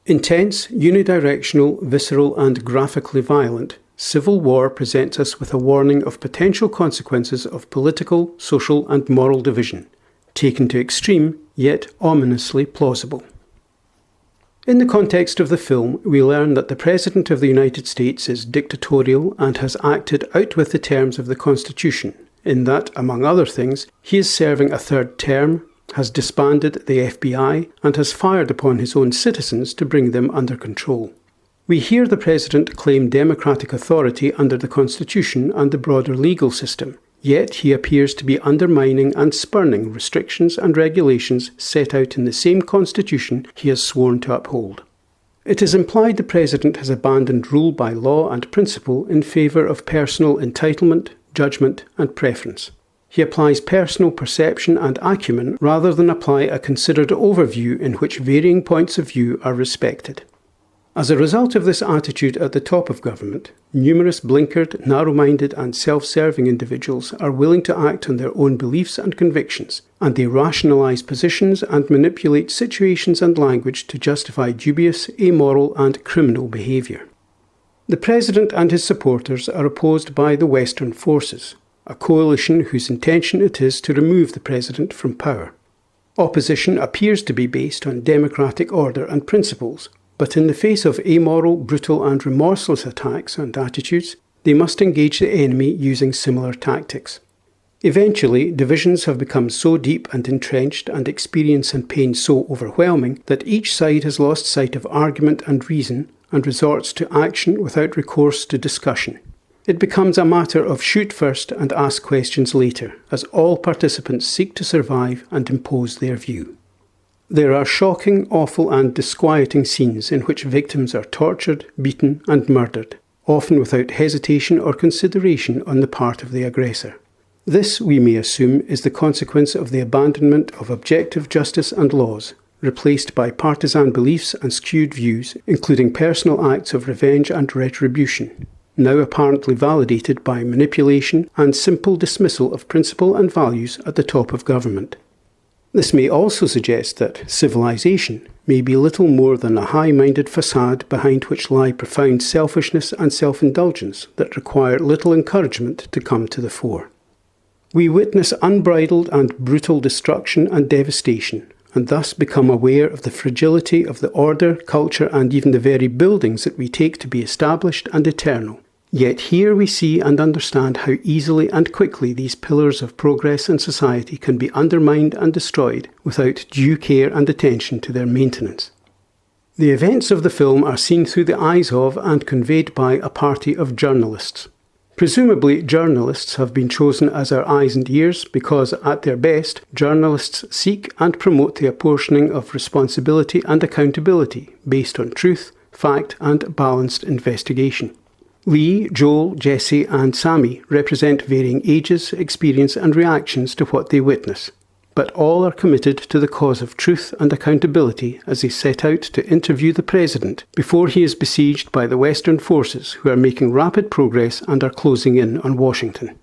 Intense, unidirectional, visceral and graphically violent, civil war presents us with a warning of potential consequences of political, social and moral division, taken to extreme, yet ominously plausible. In the context of the film, we learn that the President of the United States is dictatorial and has acted out with the terms of the Constitution, in that, among other things, he is serving a third term, has disbanded the FBI, and has fired upon his own citizens to bring them under control. We hear the President claim democratic authority under the Constitution and the broader legal system, yet he appears to be undermining and spurning restrictions and regulations set out in the same Constitution he has sworn to uphold. It is implied the President has abandoned rule by law and principle in favour of personal entitlement, judgment and preference. He applies personal perception and acumen rather than apply a considered overview in which varying points of view are respected. As a result of this attitude at the top of government, numerous blinkered, narrow-minded and self-serving individuals are willing to act on their own beliefs and convictions, and they rationalise positions and manipulate situations and language to justify dubious, amoral and criminal behaviour. The President and his supporters are opposed by the Western forces, a coalition whose intention it is to remove the President from power. Opposition appears to be based on democratic order and principles, but in the face of amoral, brutal and remorseless attacks and attitudes, they must engage the enemy using similar tactics. Eventually, divisions have become so deep and entrenched and experience and pain so overwhelming that each side has lost sight of argument and reason and resorts to action without recourse to discussion. It becomes a matter of shoot first and ask questions later, as all participants seek to survive and impose their view. There are shocking, awful and disquieting scenes in which victims are tortured, beaten and murdered, often without hesitation or consideration on the part of the aggressor. This, we may assume, is the consequence of the abandonment of objective justice and laws, replaced by partisan beliefs and skewed views, including personal acts of revenge and retribution, now apparently validated by manipulation and simple dismissal of principle and values at the top of government. This may also suggest that civilization may be little more than a high-minded facade behind which lie profound selfishness and self-indulgence that require little encouragement to come to the fore. We witness unbridled and brutal destruction and devastation, and thus become aware of the fragility of the order, culture and even the very buildings that we take to be established and eternal. Yet here we see and understand how easily and quickly these pillars of progress in society can be undermined and destroyed without due care and attention to their maintenance. The events of the film are seen through the eyes of and conveyed by a party of journalists. Presumably, journalists have been chosen as our eyes and ears because, at their best, journalists seek and promote the apportioning of responsibility and accountability based on truth, fact and balanced investigation. Lee, Joel, Jesse and Sammy represent varying ages, experience and reactions to what they witness, but all are committed to the cause of truth and accountability as they set out to interview the President before he is besieged by the Western forces who are making rapid progress and are closing in on Washington.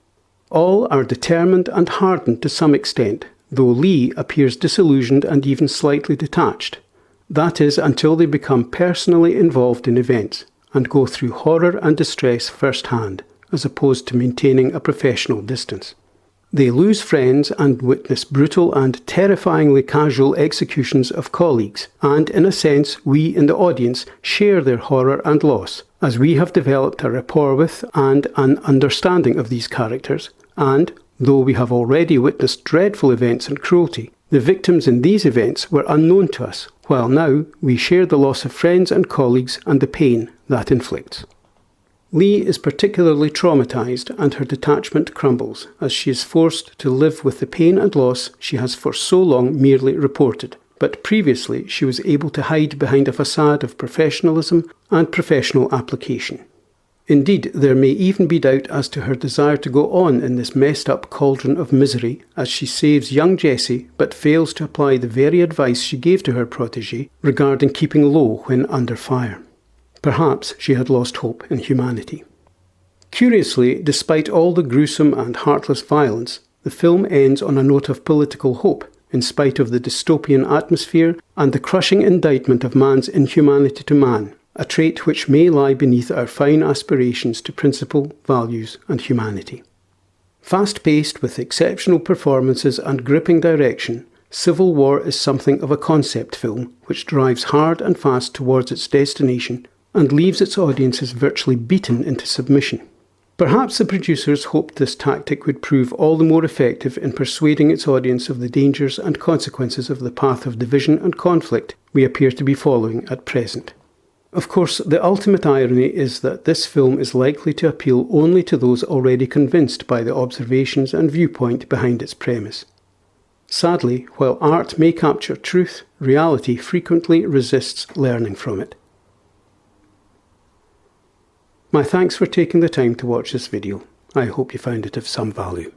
All are determined and hardened to some extent, though Lee appears disillusioned and even slightly detached. That is until they become personally involved in events and go through horror and distress firsthand, as opposed to maintaining a professional distance. They lose friends and witness brutal and terrifyingly casual executions of colleagues, and in a sense we in the audience share their horror and loss, as we have developed a rapport with and an understanding of these characters, and, though we have already witnessed dreadful events and cruelty, the victims in these events were unknown to us, while now we share the loss of friends and colleagues and the pain that inflicts. Lee is particularly traumatised and her detachment crumbles as she is forced to live with the pain and loss she has for so long merely reported, but previously she was able to hide behind a facade of professionalism and professional application. Indeed, there may even be doubt as to her desire to go on in this messed-up cauldron of misery as she saves young Jessie but fails to apply the very advice she gave to her protégé regarding keeping low when under fire. Perhaps she had lost hope in humanity. Curiously, despite all the gruesome and heartless violence, the film ends on a note of political hope, in spite of the dystopian atmosphere and the crushing indictment of man's inhumanity to man, a trait which may lie beneath our fine aspirations to principle, values and humanity. Fast-paced with exceptional performances and gripping direction, Civil War is something of a concept film which drives hard and fast towards its destination and leaves its audiences virtually beaten into submission. Perhaps the producers hoped this tactic would prove all the more effective in persuading its audience of the dangers and consequences of the path of division and conflict we appear to be following at present. Of course, the ultimate irony is that this film is likely to appeal only to those already convinced by the observations and viewpoint behind its premise. Sadly, while art may capture truth, reality frequently resists learning from it. My thanks for taking the time to watch this video. I hope you found it of some value.